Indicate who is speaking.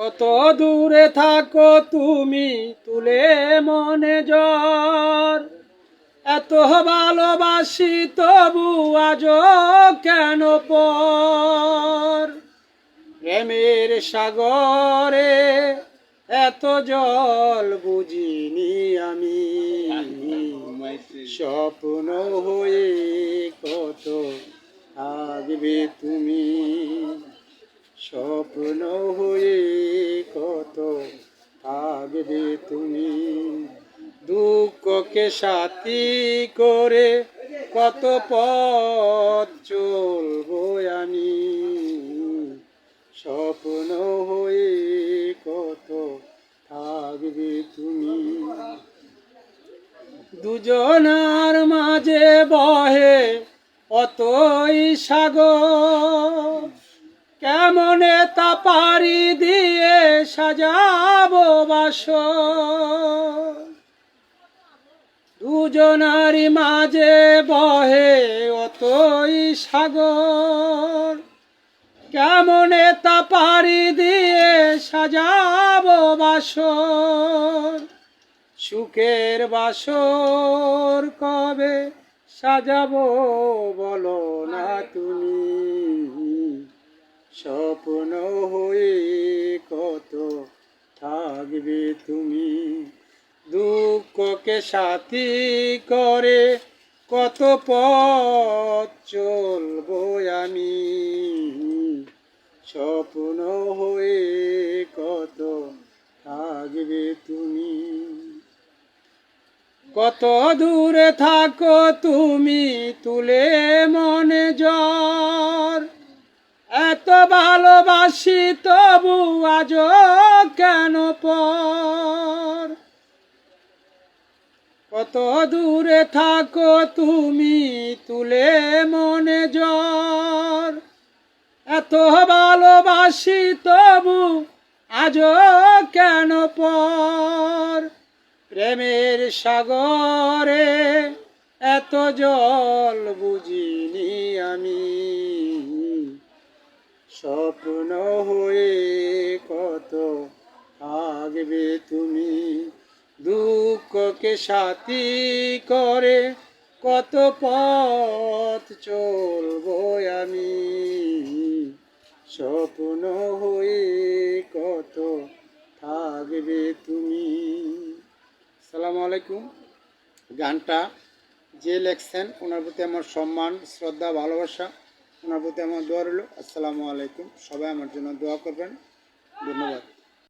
Speaker 1: কত দূরে থাকো তুমি তুলে মনে জ্বর, এত ভালোবাসি তবু আজও কেন পর। প্রেমের সাগরে এত জল বুঝিনি আমি, স্বপ্ন হয়ে কত থাকবে তুমি, স্বপ্ন হয়ে কত থাকবে তুমি। দুঃখকে সাথী করে কত পথ চলবো আমি, স্বপ্ন হয়ে কত থাকবে তুমি। দুজনার মাঝে বহে অতই সাগর, কেমনে তা পারি দিয়ে সাজাবো বাসর। দুজনারই মাঝে বহে অতই সাগর, কেমনে তা পারি দিয়ে সাজাবো বাসর। সুখের বাসর কবে সাজাবো বলো না তুমি, স্বপ্ন হয়ে কত থাকবে তুমি। দুঃখকে সাথী করে কত পথ চলবো আমি, স্বপ্ন হয়ে কত থাকবে তুমি। কত দূরে থাকো তুমি তুলে মনে জ্বর, এত ভালোবাসি তবু আজও কেন পর। কত দূরে থাকো তুমি তুলে মনে জ্বর, এত ভালোবাসি তবু আজও কেন পর। প্রেমের সাগরে এত জল বুঝিনি আমি, স্বপ্ন হয়ে কত থাকবে তুমি। দুঃখকে সাথী করে কত পথ চলবো আমি, স্বপ্ন হয়ে কত থাকবে তুমি। আসসালামু আলাইকুম। গানটা যে লেখছেন ওনার প্রতি আমার সম্মান, শ্রদ্ধা, ভালোবাসা, ওনার প্রতি আমার দোয়া রইল। আসসালামু আলাইকুম। সবাই আমার জন্য দোয়া করবেন। ধন্যবাদ।